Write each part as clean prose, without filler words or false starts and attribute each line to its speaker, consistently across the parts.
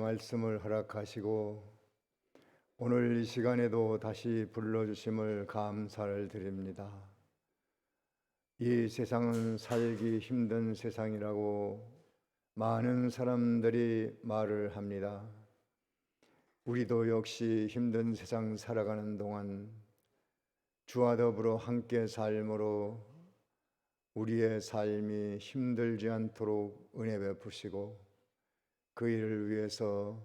Speaker 1: 말씀을 허락하시고 오늘 이 시간에도 다시 불러주심을 감사를 드립니다. 이 세상은 살기 힘든 세상이라고 많은 사람들이 말을 합니다. 우리도 역시 힘든 세상 살아가는 동안 주와 더불어 함께 삶으로 우리의 삶이 힘들지 않도록 은혜 베푸시고 그 일을 위해서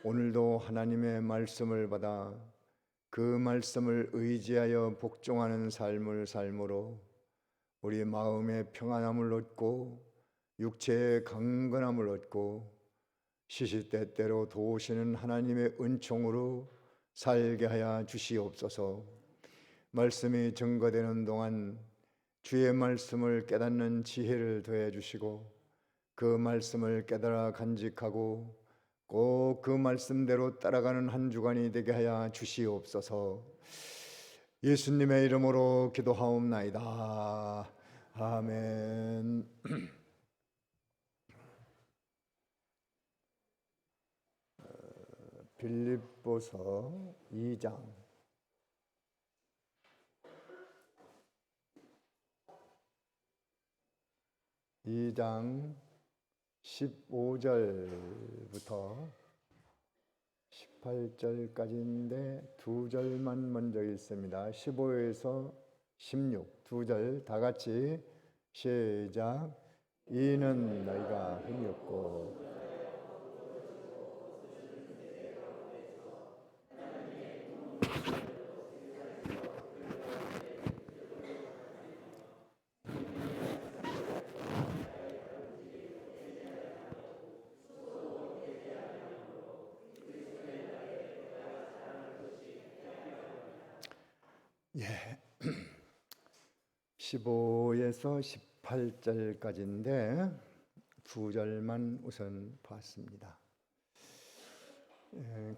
Speaker 1: 오늘도 하나님의 말씀을 받아 그 말씀을 의지하여 복종하는 삶을 삶으로 우리 마음의 평안함을 얻고 육체의 강건함을 얻고 시시때때로 도우시는 하나님의 은총으로 살게 하여 주시옵소서. 말씀이 증거되는 동안 주의 말씀을 깨닫는 지혜를 더해 주시고 그 말씀을 깨달아 간직하고 꼭 그 말씀대로 따라가는 한 주간이 되게 하여 주시옵소서. 예수님의 이름으로 기도하옵나이다. 아멘. 빌립보서 2장 15절부터 18절까지인데 두 절만 먼저 읽습니다. 15에서 16 두 절 다 같이 시작. 이는 너희가 흠이 없고 예. 15에서 18절까지인데 두 절만 우선 봤습니다.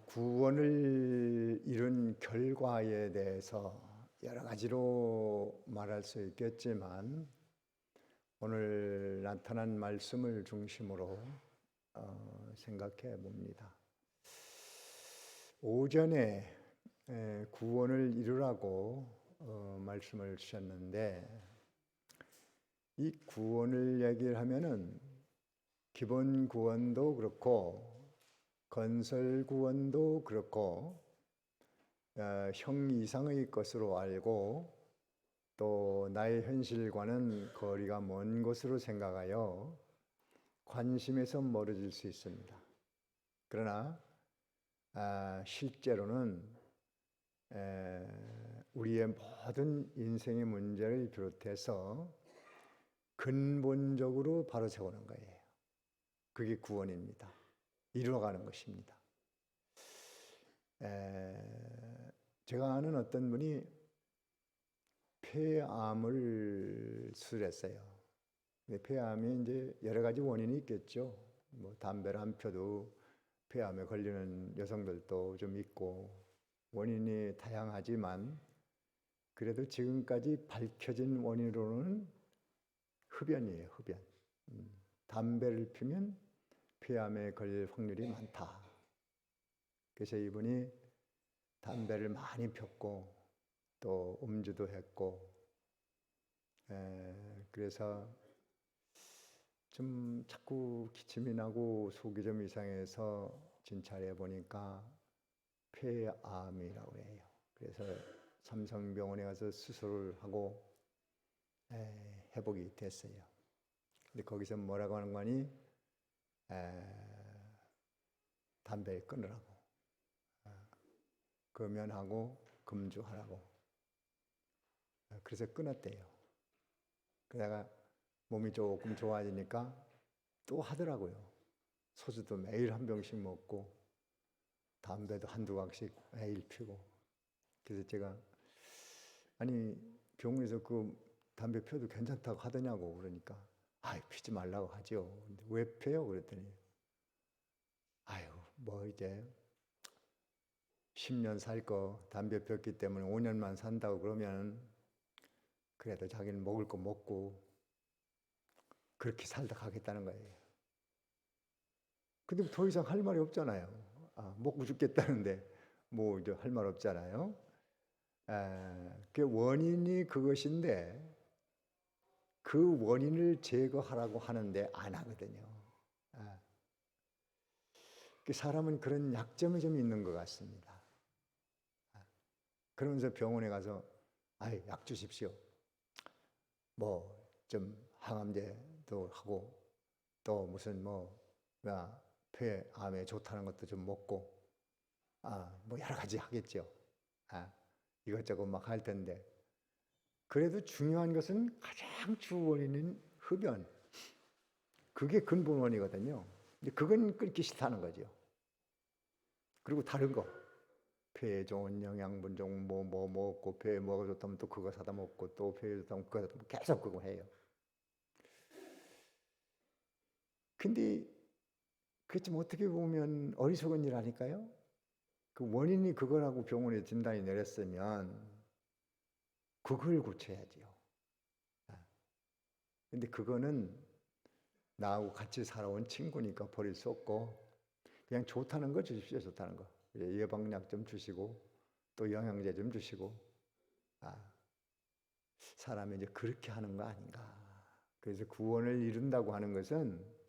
Speaker 1: 구원을 이룬 결과에 대해서 여러 가지로 말할 수 있겠지만 오늘 나타난 말씀을 중심으로 생각해 봅니다. 오전에 구원을 이루라고 말씀을 주셨는데 이 구원을 얘기를 하면은 기본 구원도 그렇고 건설 구원도 그렇고 형 이상의 것으로 알고 또 나의 현실과는 거리가 먼 것으로 생각하여 관심에서 멀어질 수 있습니다. 그러나 실제로는 우리의 모든 인생의 문제를 비롯해서 근본적으로 바로 세우는 거예요. 그게 구원입니다. 이루어가는 것입니다. 제가 아는 어떤 분이 폐암을 수술했어요. 폐암이 이제 여러 가지 원인이 있겠죠. 뭐 담배를 안 펴도 폐암에 걸리는 여성들도 좀 있고 원인이 다양하지만 그래도 지금까지 밝혀진 원인으로는 흡연이에요. 흡연. 담배를 피면 폐암에 걸릴 확률이 많다. 그래서 이분이 담배를 많이 폈고 또 음주도 했고 그래서 좀 자꾸 기침이 나고 속이 좀 이상해서 진찰해 보니까 폐암이라고 해요. 그래서 삼성병원에 가서 수술을 하고 회복이 됐어요. 근데 거기서 뭐라고 하는 거니? 담배를 끊으라고, 금연하고 금주하라고. 그래서 끊었대요. 그러다가 몸이 조금 좋아지니까 또 하더라고요. 소주도 매일 한 병씩 먹고 담배도 한두 강씩 매일 피고. 그래서 제가 아니 병원에서 그 담배 펴도 괜찮다고 하더냐고 그러니까 피지 말라고 하죠. 근데 왜 펴요? 그랬더니 뭐 이제 10년 살 거 담배 폈기 때문에 5년만 산다고 그러면 그래도 자기는 먹을 거 먹고 그렇게 살다 가겠다는 거예요. 근데 더 이상 할 말이 없잖아요. 먹고 죽겠다는데 뭐 이제 할 말 없잖아요. 그 원인이 그것인데 그 원인을 제거하라고 하는데 안 하거든요. 그 사람은 그런 약점이 좀 있는 것 같습니다. 그러면서 병원에 가서 약 주십시오. 뭐 좀 항암제도 하고 또 무슨 폐암에 좋다는 것도 좀 먹고 뭐 여러 가지 하겠죠. 이것저것 막 할 텐데 그래도 중요한 것은 가장 주 원인은 흡연. 그게 근본원이거든요. 근데 그건 끊기 싫다는 거죠. 그리고 다른 거 폐에 좋은 영양분 좀 뭐 먹고 폐에 뭐가 좋다면 또 그거 사다 먹고 또 폐에 좋다면 그거 사다 먹고 계속 그거 해요. 근데 그게 좀 어떻게 보면 어리석은 일 아닐까요? 그 원인이 그거라고 병원에 진단이 내렸으면 그걸 고쳐야지요. 근데 그거는 나하고 같이 살아온 친구니까 버릴 수 없고 그냥 좋다는 거 주십시오. 좋다는 거. 예방약 좀 주시고 또 영양제 좀 주시고 사람이 이제 그렇게 하는 거 아닌가. 그래서 구원을 이룬다고 하는 것은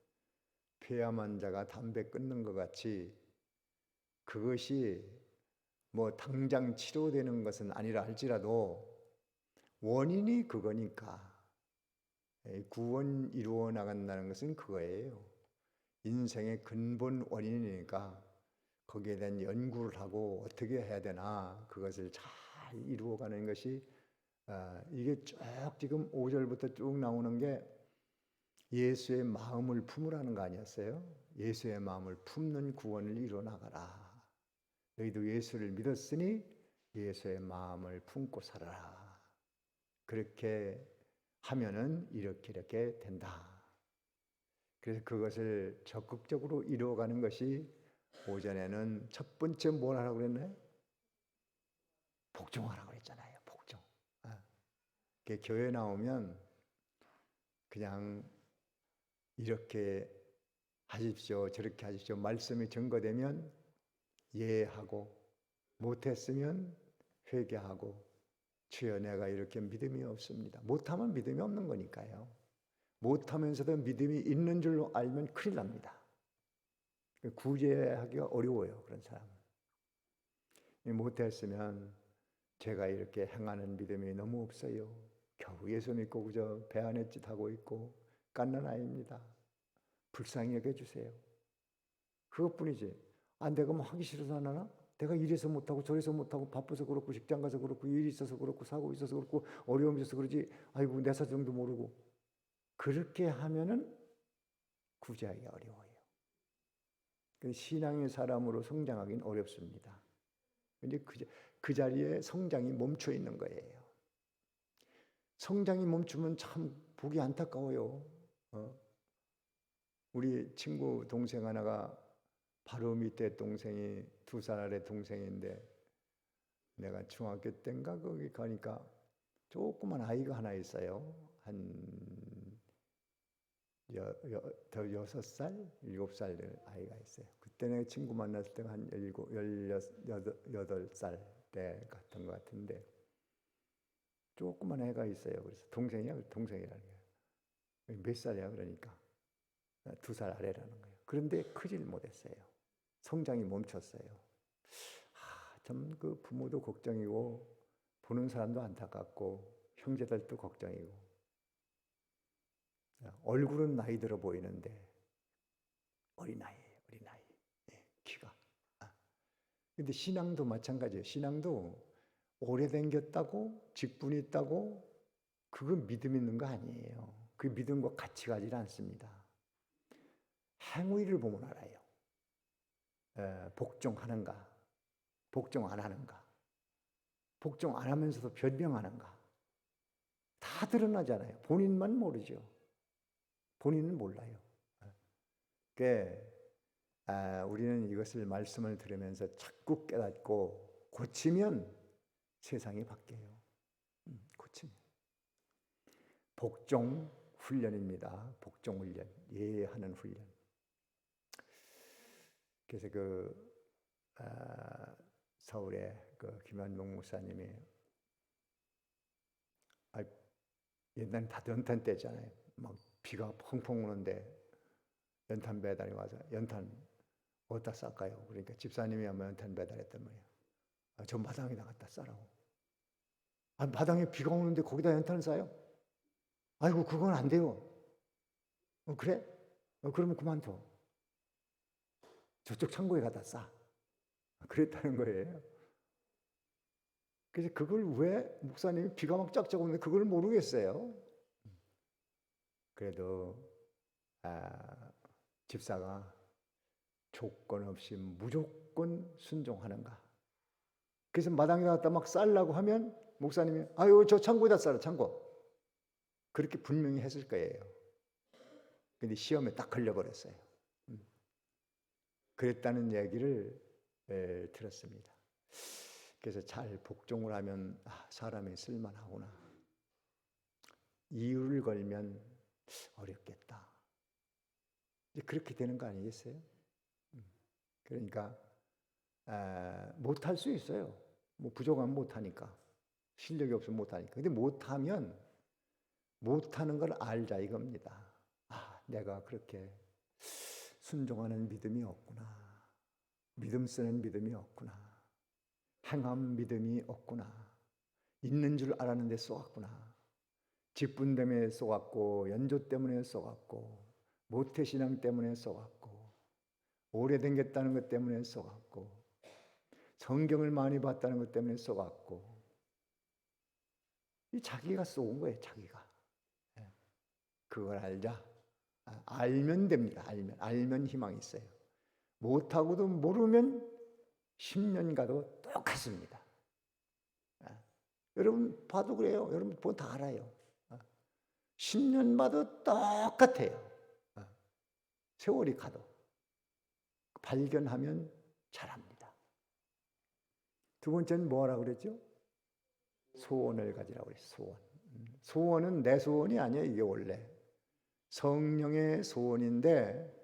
Speaker 1: 폐암 환자가 담배 끊는 것 같이 그것이 뭐 당장 치료되는 것은 아니라 할지라도 원인이 그거니까 구원 이루어 나간다는 것은 그거예요. 인생의 근본 원인이니까 거기에 대한 연구를 하고 어떻게 해야 되나 그것을 잘 이루어가는 것이 이게 쭉 지금 5절부터 쭉 나오는 게 예수의 마음을 품으라는 거 아니었어요? 예수의 마음을 품는 구원을 이루어 나가라. 너희도 예수를 믿었으니 예수의 마음을 품고 살아라. 그렇게 하면은 이렇게 된다. 그래서 그것을 적극적으로 이루어가는 것이 오전에는 첫 번째 뭘 하라고 그랬나요? 복종하라고 그랬잖아요. 복종. 교회 나오면 그냥 이렇게 하십시오, 저렇게 하십시오. 말씀이 증거되면 예하고 못했으면 회개하고 주여 내가 이렇게 믿음이 없습니다. 못하면 믿음이 없는 거니까요. 못하면서도 믿음이 있는 줄로 알면 큰일 납니다. 구제하기가 어려워요. 그런 사람은. 못했으면 제가 이렇게 행하는 믿음이 너무 없어요. 겨우 예수 믿고 그저 배 안에 짓하고 있고 깐난 아이입니다. 불쌍히 여겨주세요. 그것뿐이지. 내가 뭐 하기 싫어서 안 하나? 내가 이래서 못하고 저래서 못하고 바빠서 그렇고 직장 가서 그렇고 일이 있어서 그렇고 사고 있어서 그렇고 어려움이 있어서 그러지 아이고 내 사정도 모르고 그렇게 하면은 구제하기가 어려워요. 신앙의 사람으로 성장하기는 어렵습니다. 근데 그 자리에 성장이 멈춰 있는 거예요. 성장이 멈추면 참 보기 안타까워요. 우리 친구 동생 하나가 바로 밑에 동생이 2살 아래 동생인데 내가 중학교 때인가 거기 가니까 조그만 아이가 하나 있어요. 한 6살, 7살 아이가 있어요. 그때 내가 친구 만났을 때가 한 18살 때 같은 것 같은데 조그만 애가 있어요. 그래서 동생이야, 동생이라는 거예요. 몇 살이야 그러니까 2살 아래라는 거예요. 그런데 크질 못했어요. 성장이 멈췄어요. 참 그 부모도 걱정이고 보는 사람도 안타깝고 형제들도 걱정이고 얼굴은 나이 들어 보이는데 어린아이예요. 어린아이. 키가. 근데 신앙도 마찬가지예요. 신앙도 오래 댕겼다고 직분이 있다고 그거 믿음 있는 거 아니에요. 그 믿음과 같이 가지 않습니다. 행위를 보면 알아요. 복종하는가, 복종 안 하는가, 복종 안 하면서도 변명하는가 다 드러나잖아요. 본인만 모르죠. 본인은 몰라요. 우리는 이것을 말씀을 들으면서 자꾸 깨닫고 고치면 세상이 바뀌어요. 고치면. 복종 훈련입니다. 복종 훈련, 예하는 훈련. 그래서 서울의 김한봉 목사님이 옛날엔 다 연탄 때잖아요. 막 비가 펑펑 오는데 연탄 배달이 와서 연탄 어디다 쌀까요? 그러니까 집사님이 아마 연탄 배달했단 말이에요. 저 마당에다 갖다 싸라고. 마당에 비가 오는데 거기다 연탄을 싸요? 아이고 그건 안 돼요. 그래? 그러면 그만둬. 저쪽 창고에 갖다 싸. 그랬다는 거예요. 그래서 그걸 왜 목사님이 비가 막 쫙쫙 오는데 그걸 모르겠어요. 그래도 집사가 조건 없이 무조건 순종하는가. 그래서 마당에 갖다 막 쌀라고 하면 목사님이 아유 저 창고에다 쌀아 창고. 그렇게 분명히 했을 거예요. 근데 시험에 딱 걸려버렸어요. 그랬다는 얘기를 들었습니다. 그래서 잘 복종을 하면 사람이 쓸만하구나. 이유를 걸면 어렵겠다. 이제 그렇게 되는 거 아니겠어요? 그러니까 못할 수 있어요. 뭐 부족하면 못하니까. 실력이 없으면 못하니까. 근데 못하면 못하는 걸 알자 이겁니다. 내가 그렇게 순종하는 믿음이 없구나. 믿음 쓰는 믿음이 없구나. 행함 믿음이 없구나. 있는 줄 알았는데 쏘았구나. 직분 때문에 쏘았고 연조 때문에 쏘았고 모태신앙 때문에 쏘았고 오래된겠다는 것 때문에 쏘았고 성경을 많이 봤다는 것 때문에 쏘았고 이 자기가 쏘은 거예요. 자기가. 그걸 알자. 알면 됩니다. 알면 희망이 있어요. 못하고도 모르면 10년 가도 똑같습니다. 여러분 봐도 그래요. 여러분 보면 다 알아요. 10년 봐도 똑같아요. 세월이 가도 발견하면 잘합니다. 두 번째는 뭐라고 그랬죠? 소원을 가지라고 그랬어요. 소원은 내 소원이 아니에요. 이게 원래 성령의 소원인데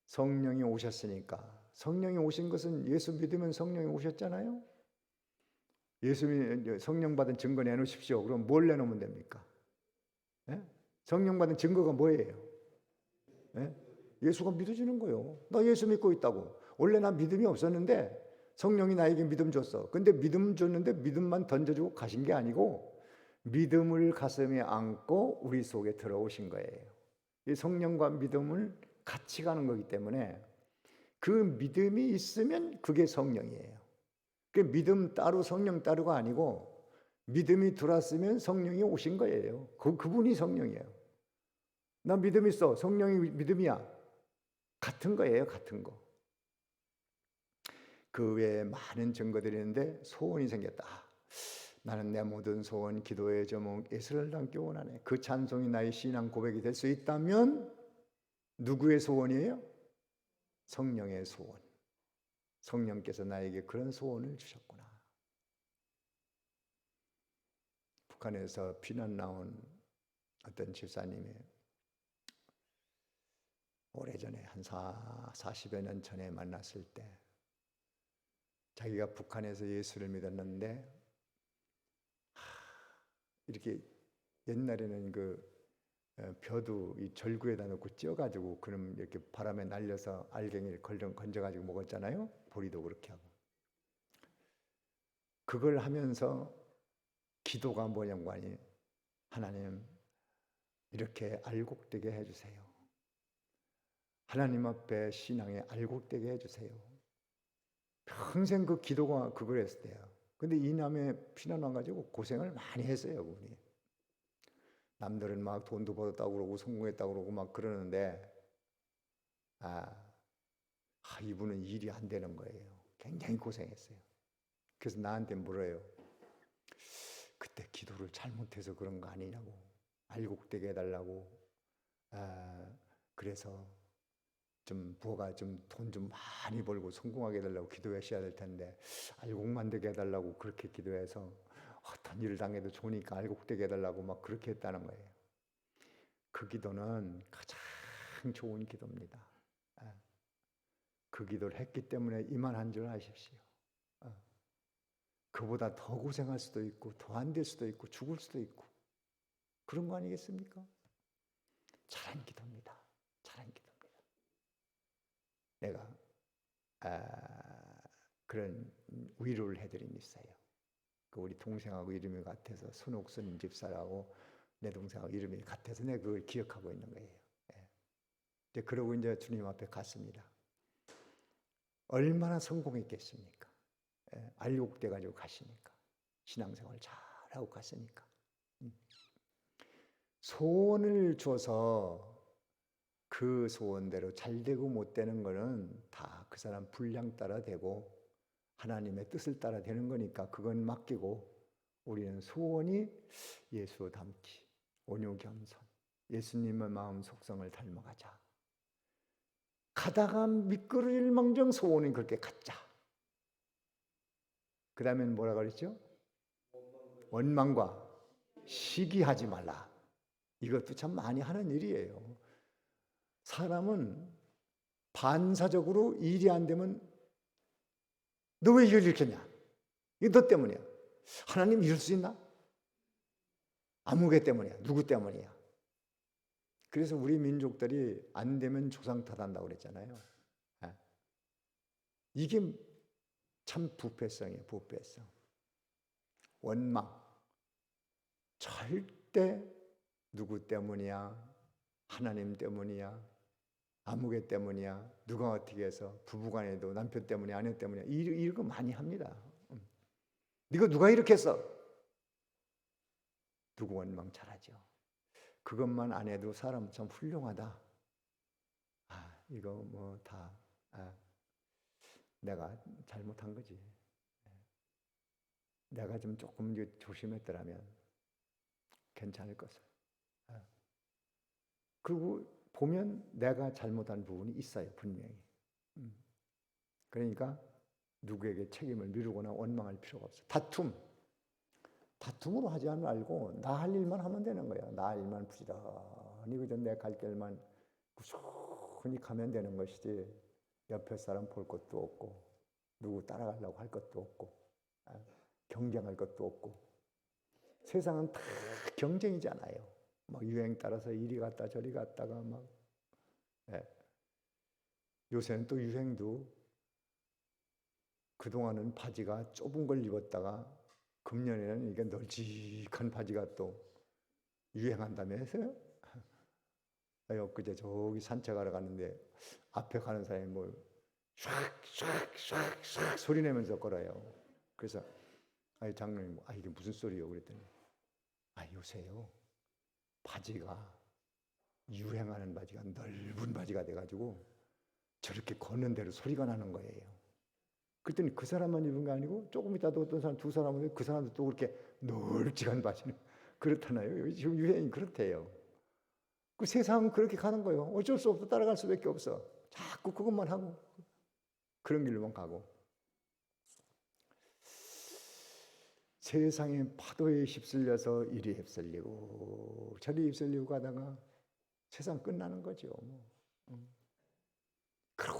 Speaker 1: 성령이 오셨으니까. 성령이 오신 것은 예수 믿으면 성령이 오셨잖아요. 성령 받은 증거 내놓으십시오. 그럼 뭘 내놓으면 됩니까? 성령 받은 증거가 뭐예요? 예수가 믿어지는 거예요. 나 예수 믿고 있다고. 원래 나 믿음이 없었는데 성령이 나에게 믿음 줬어. 근데 믿음 줬는데 믿음만 던져주고 가신 게 아니고 믿음을 가슴에 안고 우리 속에 들어오신 거예요. 이 성령과 믿음을 같이 가는 거기 때문에 그 믿음이 있으면 그게 성령이에요. 그 믿음 따로 성령 따로가 아니고 믿음이 들어왔으면 성령이 오신 거예요. 그분이 성령이에요. 나 믿음 있어. 성령이 믿음이야. 같은 거예요. 같은 거. 그 외에 많은 증거들이 있는데 소원이 생겼다. 나는 내 모든 소원, 기도의 제목, 예수를 닮기 원하네. 그 찬송이 나의 신앙 고백이 될 수 있다면 누구의 소원이에요? 성령의 소원. 성령께서 나에게 그런 소원을 주셨구나. 북한에서 피난 나온 어떤 집사님이 오래전에 한 40여 년 전에 만났을 때 자기가 북한에서 예수를 믿었는데 이렇게 옛날에는 벼도 이 절구에다 놓고 찧어가지고 그럼 이렇게 바람에 날려서 알갱이를 건져가지고 먹었잖아요. 보리도 그렇게 하고. 그걸 하면서 기도가 뭐냐고 하니 하나님 이렇게 알곡되게 해주세요. 하나님 앞에 신앙에 알곡되게 해주세요. 평생 그 기도가 그걸 했대요. 근데 이 남에 피난 와가지고 고생을 많이 했어요. 그분이. 남들은 막 돈도 벌었다고 그러고 성공했다고 그러고 막 그러는데 이분은 일이 안 되는 거예요. 굉장히 고생했어요. 그래서 나한테 물어요. 그때 기도를 잘못해서 그런 거 아니냐고. 알곡되게 해달라고. 그래서 좀 부가 좀 돈 좀 많이 벌고 성공하게 해달라고 기도하셔야 될 텐데 알곡 만들게 해달라고 그렇게 기도해서 어떤 일을 당해도 좋으니까 알곡되게 해달라고 막 그렇게 했다는 거예요. 그 기도는 가장 좋은 기도입니다. 그 기도를 했기 때문에 이만한 줄 아십시오. 그보다 더 고생할 수도 있고 더 안 될 수도 있고 죽을 수도 있고 그런 거 아니겠습니까? 잘한 기도입니다. 잘한 기도입니다. 내가 그런 위로를 해드린 있어요. 그 우리 동생하고 이름이 같아서 손옥순 집사라고 내 동생하고 이름이 같아서 내가 그걸 기억하고 있는 거예요. 예. 그러고 이제 주님 앞에 갔습니다. 얼마나 성공했겠습니까? 예. 알곡돼 가지고 가시니까 신앙생활 잘하고 갔으니까 소원을 줘서 그 소원대로 잘 되고 못 되는 거는 다 그 사람 분량 따라 되고 하나님의 뜻을 따라 되는 거니까 그건 맡기고 우리는 소원이 예수 닮기, 온유 겸손, 예수님의 마음 속성을 닮아가자. 가다가 미끄러질 망정 소원은 그렇게 갖자. 그 다음엔 뭐라 그랬죠? 원망과 시기하지 말라. 이것도 참 많이 하는 일이에요. 사람은 반사적으로 일이 안 되면 너 왜 이걸 이렇게 했냐? 이거 너 때문이야. 하나님 이럴 수 있나? 아무개 때문이야. 누구 때문이야? 그래서 우리 민족들이 안 되면 조상 탓한다고 그랬잖아요. 이게 참 부패성이에요. 부패성. 원망. 절대 누구 때문이야? 하나님 때문이야? 아무개 때문이야? 누가 어떻게 해서? 부부간에도 남편 때문에 아내 때문이야? 이런 거 많이 합니다. 네가 누가 이렇게 했어? 누구 원망 잘하죠. 그것만 안 해도 사람 참 훌륭하다. 이거 뭐 다 내가 잘못한 거지. 내가 좀 조금 조심했더라면 괜찮을 것을. 그리고 보면 내가 잘못한 부분이 있어요. 분명히. 그러니까 누구에게 책임을 미루거나 원망할 필요가 없어. 다툼으로 하지 말고 나 할 일만 하면 되는 거야. 나 할 일만 부지런히 그저 내 갈 길만 구수히 가면 되는 것이지 옆에 사람 볼 것도 없고 누구 따라가려고 할 것도 없고 경쟁할 것도 없고 세상은 다 경쟁이잖아요. 막 유행 따라서 이리 갔다 저리 갔다가 막 요새는 또 유행도 그동안은 바지가 좁은 걸 입었다가 금년에는 이게 널찍한 바지가 또 유행한다면서요? 엊그제 저기 산책하러 갔는데 앞에 가는 사람이 뭐 샥샥샥샥 소리 내면서 걸어요. 그래서 장로님 이게 무슨 소리요? 그랬더니 요새요 바지가 유행하는 바지가 넓은 바지가 돼가지고 저렇게 걷는 대로 소리가 나는 거예요. 그랬더니 그 사람만 입은 게 아니고 조금 있다 또 어떤 사람 두 사람은 그 사람도 또 그렇게 널찍한 바지는 그렇잖아요. 지금 유행이 그렇대요. 그 세상은 그렇게 가는 거예요. 어쩔 수 없어. 따라갈 수밖에 없어. 자꾸 그것만 하고 그런 길로만 가고 세상의 파도에 휩쓸려서 이리 휩쓸리고 저리 휩쓸리고 가다가 세상 끝나는 거죠. 그리고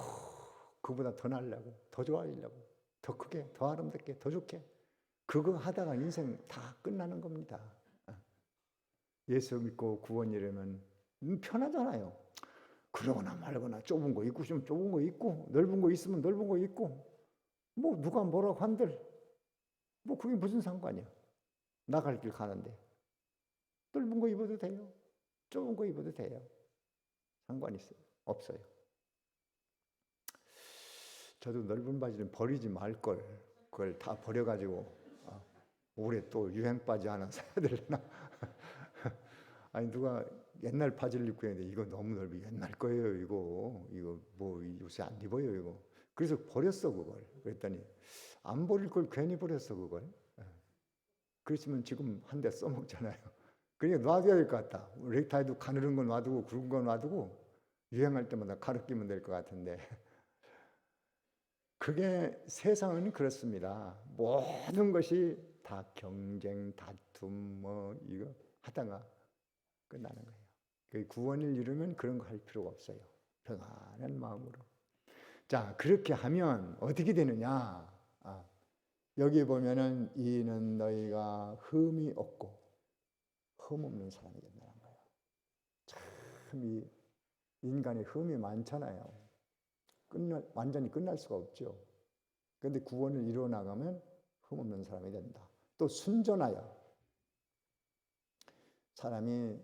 Speaker 1: 그보다 더 날려고, 더 좋아지려고, 더 크게, 더 아름답게, 더 좋게 그거 하다가 인생 다 끝나는 겁니다. 예수 믿고 구원이라면 편하잖아요. 그러거나 말거나 좁은 거 있고 좀 좁은 거 있고 넓은 거 있으면 넓은 거 있고 뭐 누가 뭐라고 한들 뭐 그게 무슨 상관이야. 나갈 길 가는데 넓은 거 입어도 돼요. 좁은 거 입어도 돼요. 상관 있어요? 없어요. 저도 넓은 바지는 버리지 말걸. 그걸 다 버려가지고 올해 또 유행 바지 하나 사야 되려나? 누가 옛날 바지를 입고 있는데 이거 너무 넓이 옛날 거예요. 이거 뭐 요새 안 입어요. 이거. 그래서 버렸어 그걸. 그랬더니 안 버릴 걸 괜히 버렸어 그걸. 그렇지만 지금 한 대 써먹잖아요. 그러니까 놔둬야 될 것 같다. 넥타이도 가느른 건 놔두고 굵은 건 놔두고 유행할 때마다 가르치면 될 것 같은데 그게 세상은 그렇습니다. 모든 것이 다 경쟁, 다툼 뭐 이거 하다가 끝나는 거예요. 구원을 이루면 그런 거 할 필요가 없어요. 평안한 마음으로 자, 그렇게 하면 어떻게 되느냐? 여기 보면은 이는 너희가 흠이 없고 흠 없는 사람이 된다는 거예요. 참 이 인간의 흠이 많잖아요. 완전히 끝날 수가 없죠. 그런데 구원을 이루어 나가면 흠 없는 사람이 된다. 또 순전하여 사람이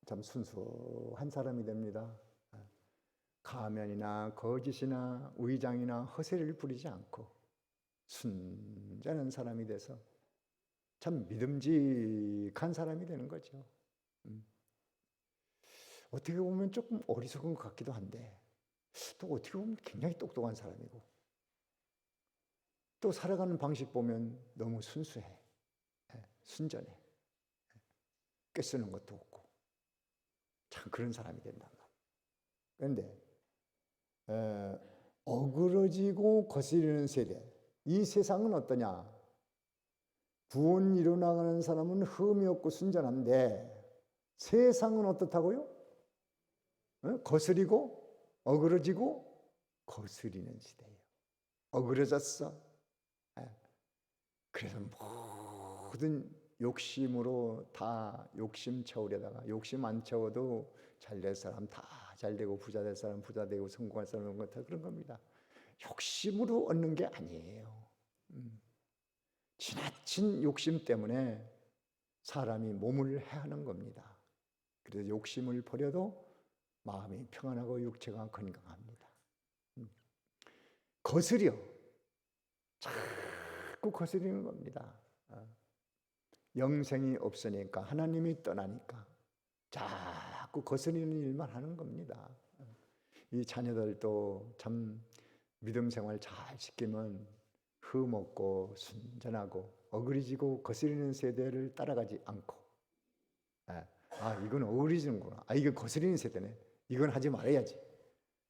Speaker 1: 참 순수한 사람이 됩니다. 가면이나 거짓이나 위장이나 허세를 부리지 않고 순전한 사람이 돼서 참 믿음직한 사람이 되는 거죠. 어떻게 보면 조금 어리석은 것 같기도 한데 또 어떻게 보면 굉장히 똑똑한 사람이고 또 살아가는 방식 보면 너무 순수해, 순전해, 꿰쓰는 것도 없고 참 그런 사람이 된단 말이에요. 그런데 어그러지고 거스리는 세대, 이 세상은 어떠냐? 구원 이루어나가는 사람은 흠이 없고 순전한데 세상은 어떻다고요? 거스리고 어그러지고 거스리는 시대예요. 어그러졌어. 그래서 모든 욕심으로 다 욕심 채우려다가 욕심 안 채워도 잘 될 사람 다 잘 되고 부자 될 사람 부자 되고 성공할 사람 다 그런 겁니다. 욕심으로 얻는 게 아니에요. 지나친 욕심 때문에 사람이 몸을 해하는 겁니다. 그래서 욕심을 버려도 마음이 평안하고 육체가 건강합니다. 거스려 자꾸 거스리는 겁니다. 영생이 없으니까 하나님이 떠나니까 자꾸 거스리는 일만 하는 겁니다. 이 자녀들도 참 믿음 생활 잘 시키면 흠 없고 순전하고 어그러지고 거스리는 세대를 따라가지 않고 이건 어그러지는구나. 이건 거스리는 세대네. 이건 하지 말아야지.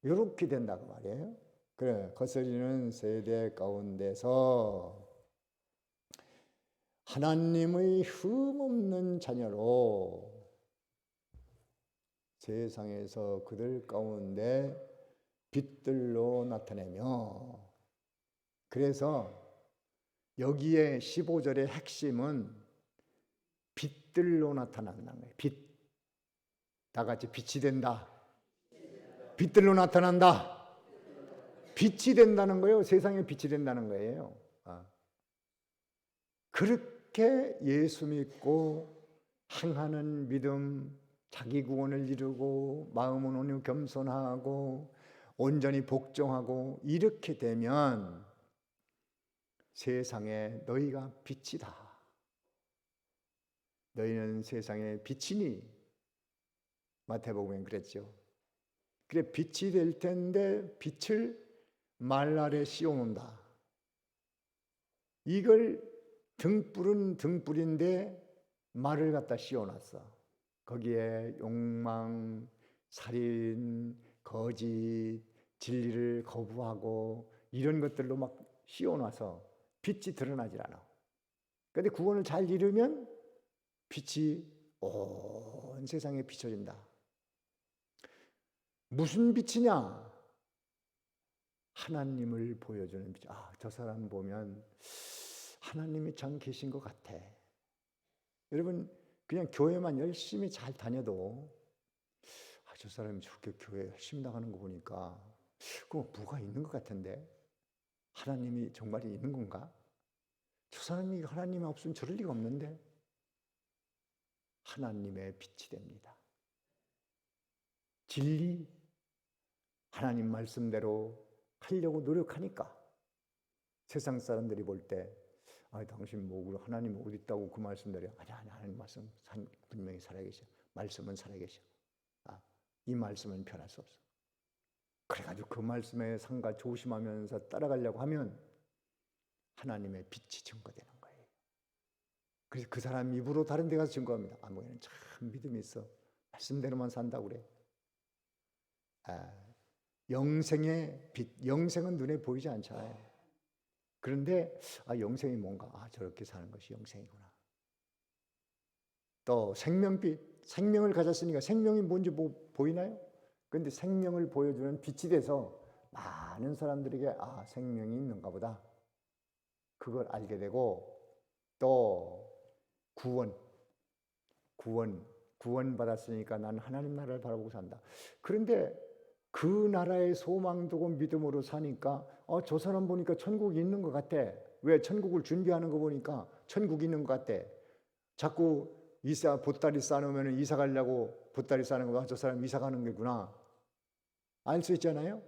Speaker 1: 이렇게 된다고 말이에요. 그래, 거스리는 세대 가운데서 하나님의 흠없는 자녀로 세상에서 그들 가운데 빛들로 나타내며, 그래서 여기에 15절의 핵심은 빛들로 나타난다는 거예요. 빛. 다 같이 빛이 된다. 빛들로 나타난다. 빛이 된다는 거예요. 세상에 빛이 된다는 거예요. 그렇게 예수 믿고 행하는 믿음, 자기 구원을 이루고 마음은 온유 겸손하고 온전히 복종하고 이렇게 되면 세상에 너희가 빛이다. 너희는 세상의 빛이니. 마태복음엔 그랬죠. 그래, 빛이 될 텐데 빛을 말 아래 씌워놓는다. 이걸 등불은 등불인데 말을 갖다 씌워놨어. 거기에 욕망, 살인, 거짓, 진리를 거부하고 이런 것들로 막 씌워놔서 빛이 드러나질 않아. 그런데 구원을 잘 이루면 빛이 온 세상에 비춰진다. 무슨 빛이냐? 하나님을 보여주는 빛. 저 사람 보면 하나님이 참 계신 것 같아. 여러분, 그냥 교회만 열심히 잘 다녀도 저 사람이 저렇게 교회 열심히 나가는 거 보니까 그거 뭐가 있는 것 같은데 하나님이 정말 있는 건가? 저 사람이 하나님이 없으면 저럴 리가 없는데. 하나님의 빛이 됩니다. 진리, 하나님 말씀대로 하려고 노력하니까 세상 사람들이 볼 때 당신 뭐 하나님 어디 있다고 그 말씀대로. 아니 하나님 말씀 분명히 살아계셔. 말씀은 살아계셔. 이 말씀은 변할 수 없어. 그래가지고 그 말씀에 상가 조심하면서 따라가려고 하면 하나님의 빛이 증거되는 거예요. 그래서 그 사람 입으로 다른 데 가서 증거합니다. 뭐는 참 믿음이 있어. 말씀대로만 산다고 그래. 영생의 빛. 영생은 눈에 보이지 않잖아요. 그런데 영생이 뭔가? 저렇게 사는 것이 영생이구나. 또 생명빛. 생명을 가졌으니까 생명이 뭔지 보이나요? 그런데 생명을 보여주는 빛이 돼서 많은 사람들에게 생명이 있는가 보다. 그걸 알게 되고 또 구원 받았으니까 난 하나님 나라를 바라보고 산다. 그런데 그 나라의 소망 두고 믿음으로 사니까 저 사람 보니까 천국이 있는 것 같아. 왜? 천국을 준비하는 거 보니까 천국이 있는 것 같아. 자꾸 보따리 싸놓으면 이사 가려고 보따리 싸는 거봐. 저 사람 이사 가는 게구나. 알 수 있잖아요.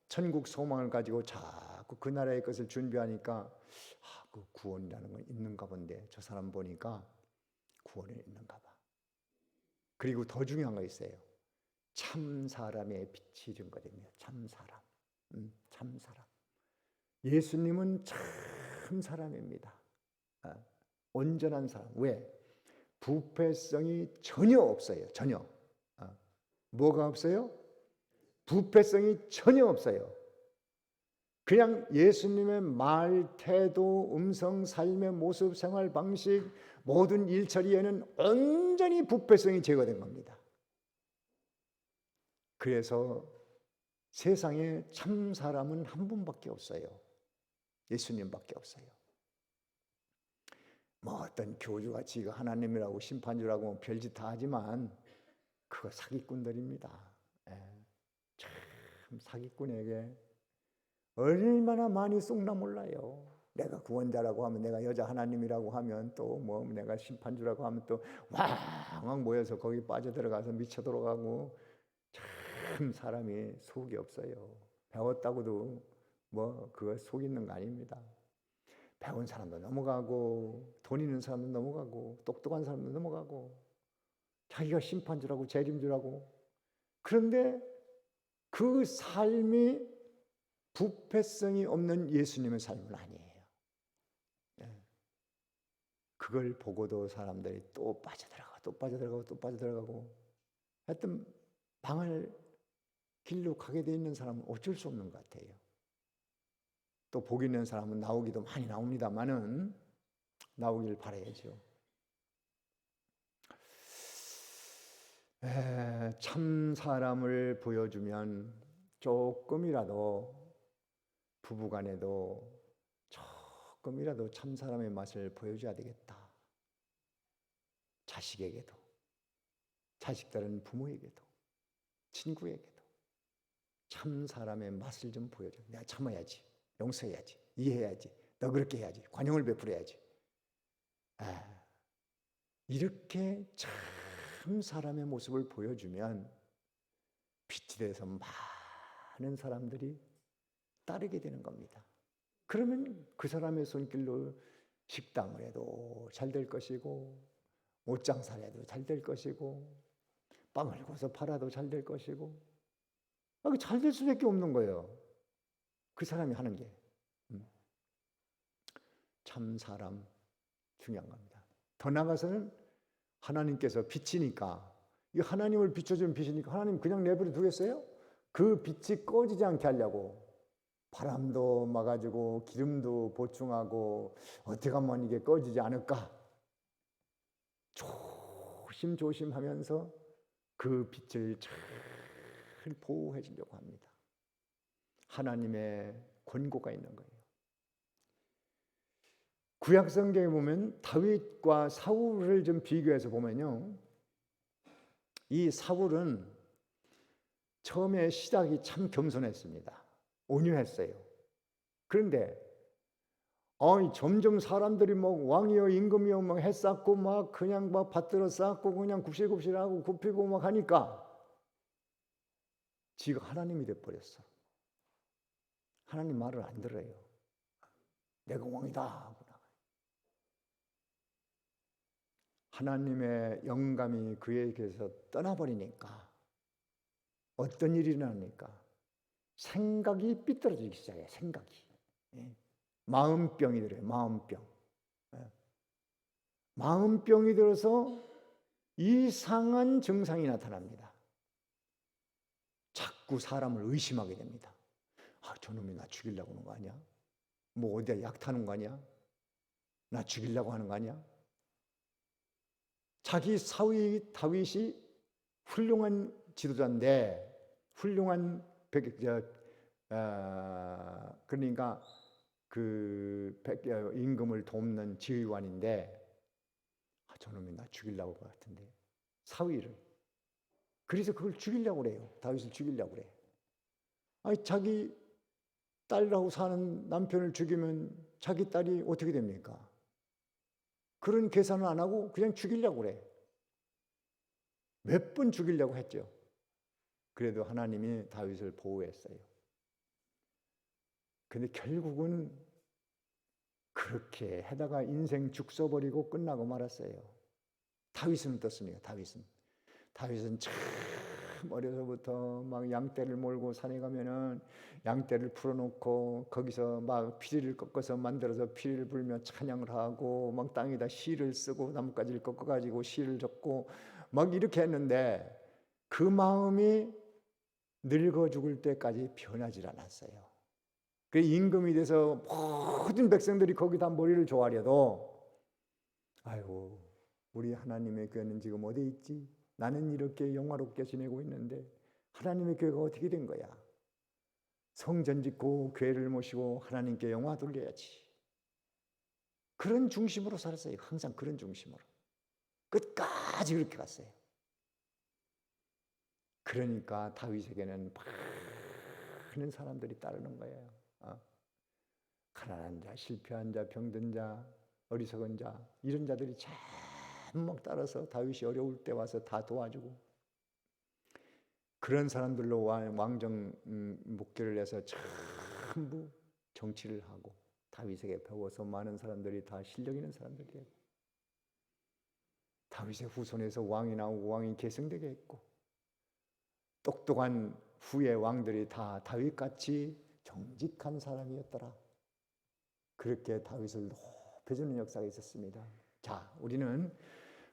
Speaker 1: 천국 소망을 가지고 자꾸 그 나라의 것을 준비하니까 그 구원이라는 건 있는가 본데 저 사람 보니까 구원이 있는가 봐. 그리고 더 중요한 거 있어요. 참 사람의 빛이 증거됩니다. 참 사람. 참 사람. 예수님은 참 사람입니다. 온전한 사람. 왜? 부패성이 전혀 없어요. 전혀. 뭐가 없어요? 부패성이 전혀 없어요. 그냥 예수님의 말, 태도, 음성, 삶의 모습, 생활 방식, 모든 일처리에는 온전히 부패성이 제거된 겁니다. 그래서 세상에 참 사람은 한 분밖에 없어요. 예수님밖에 없어요. 어떤 교주가 지가 하나님이라고 심판주라고 별짓 다 하지만 그거 사기꾼들입니다. 참 사기꾼에게 얼마나 많이 쏙나 몰라요. 내가 구원자라고 하면, 내가 여자 하나님이라고 하면, 또 내가 심판주라고 하면 또 왕왕 모여서 거기 빠져들어가서 미쳐 돌아가고, 참 사람이 속이 없어요. 배웠다고도 그거 속 있는 거 아닙니다. 배운 사람도 넘어가고, 돈 있는 사람도 넘어가고, 똑똑한 사람도 넘어가고, 자기가 심판주라고 재림주라고. 그런데 그 삶이 부패성이 없는 예수님의 삶은 아니에요. 그걸 보고도 사람들이 또 빠져들어가고 하여튼 방을 길로 가게 돼 있는 사람은 어쩔 수 없는 것 같아요. 또 복 있는 사람은 나오기도 많이 나옵니다만은 나오길 바라야죠. 참 사람을 보여주면 조금이라도 부부간에도 조금이라도 참 사람의 맛을 보여줘야 되겠다. 자식에게도, 자식들은 부모에게도, 친구에게도 참 사람의 맛을 좀 보여줘. 내가 참아야지, 용서해야지, 이해해야지, 너 그렇게 해야지, 관용을 베풀어야지. 이렇게 참 사람의 모습을 보여주면 빛이 돼서 많은 사람들이 따르게 되는 겁니다. 그러면 그 사람의 손길로 식당을 해도 잘 될 것이고, 옷장사를 해도 잘 될 것이고, 빵을 구워서 팔아도 잘 될 것이고, 잘 될 수밖에 없는 거예요. 그 사람이 하는 게. 참 사람 중요한 겁니다. 더 나아가서는 하나님께서 빛이니까, 이 하나님을 비춰주는 빛이니까 하나님 그냥 내버려 두겠어요? 그 빛이 꺼지지 않게 하려고 바람도 막아주고 기름도 보충하고 어떻게 하면 이게 꺼지지 않을까? 조심조심하면서 그 빛을 잘 보호해 주려고 합니다. 하나님의 권고가 있는 거예요. 구약 성경에 보면 다윗과 사울을 좀 비교해서 보면요, 이 사울은 처음에 시작이 참 겸손했습니다. 온유했어요. 그런데 점점 사람들이 왕이여 임금이여 막 해쌓고 막 그냥 막 받들어 쌓고 그냥 굽실굽실하고 굽히고 막 하니까 지가 하나님이 돼버렸어. 하나님 말을 안 들어요. 내가 왕이다 하고 나가요. 하나님의 영감이 그에게서 떠나버리니까 어떤 일이 일어납니까? 생각이 삐뚤어지기 시작해요. 생각이. 마음병이 들어요. 마음병. 마음병이 들어서 이상한 증상이 나타납니다. 자꾸 사람을 의심하게 됩니다. 저놈이 나 죽이려고 하는 거 아니야? 어디야 약 타는 거 아니야? 나 죽이려고 하는 거 아니야? 자기 사위 다윗이 훌륭한 지도자인데, 훌륭한 그러니까 그 임금을 돕는 지휘관인데 저놈이 나 죽이려고 것 같은데 사위를. 그래서 그걸 죽이려고 그래요. 다윗을 죽이려고 그래. 아니 자기 딸하고 사는 남편을 죽이면 자기 딸이 어떻게 됩니까? 그런 계산을 안 하고 그냥 죽이려고 그래. 몇 번 죽이려고 했죠. 그래도 하나님이 다윗을 보호했어요. 근데 결국은 그렇게 해다가 인생 죽 써버리고 끝나고 말았어요. 다윗은 어떻습니까? 다윗은 참 어려서부터 막 양떼를 몰고 산에 가면은 양떼를 풀어놓고 거기서 막 피리를 꺾어서 만들어서 피리를 불며 찬양을 하고 막 땅에다 실을 쓰고 나뭇가지를 꺾어가지고 실을 적고 막 이렇게 했는데 그 마음이 늙어 죽을 때까지 변하질 않았어요. 그 임금이 돼서 모든 백성들이 거기다 머리를 조아려도 아이고 우리 하나님의 교회는 지금 어디 있지? 나는 이렇게 영화롭게 지내고 있는데 하나님의 교회가 어떻게 된 거야? 성전 짓고 교회를 모시고 하나님께 영화 돌려야지. 그런 중심으로 살았어요. 항상 그런 중심으로. 끝까지 그렇게 갔어요. 그러니까 다윗에게는 많은 사람들이 따르는 거예요. 가난한 자, 실패한 자, 병든 자, 어리석은 자 이런 자들이 막 따라서 다윗이 어려울 때 와서 다 도와주고 그런 사람들로 왕정 목회를 해서 전부 정치를 하고 다윗에게 배워서 많은 사람들이 다 실력 있는 사람들이에요. 다윗의 후손에서 왕이 나오고 왕이 계승되게 했고 똑똑한 후의 왕들이 다 다윗같이 정직한 사람이었더라. 그렇게 다윗을 높여주는 역사가 있었습니다. 자, 우리는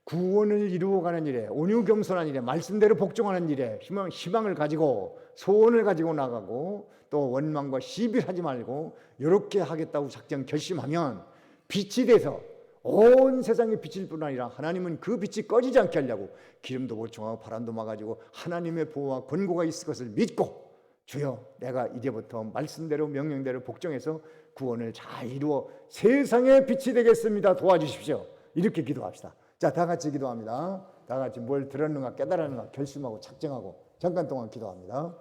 Speaker 1: 구원을 이루어가는 일에 온유겸손한 일에 말씀대로 복종하는 일에 희망을 가지고 소원을 가지고 나가고 또 원망과 시비하지 말고 이렇게 하겠다고 작정 결심하면 빛이 돼서 온 세상에 비칠 뿐 아니라 하나님은 그 빛이 꺼지지 않게 하려고 기름도 보충하고 바람도 막아주고 하나님의 보호와 권고가 있을 것을 믿고 주여 내가 이제부터 말씀대로 명령대로 복종해서 구원을 잘 이루어 세상의 빛이 되겠습니다. 도와주십시오. 이렇게 기도합시다. 자, 다 같이 기도합니다. 다 같이 뭘 들었는가 깨달았는가 결심하고 작정하고 잠깐 동안 기도합니다.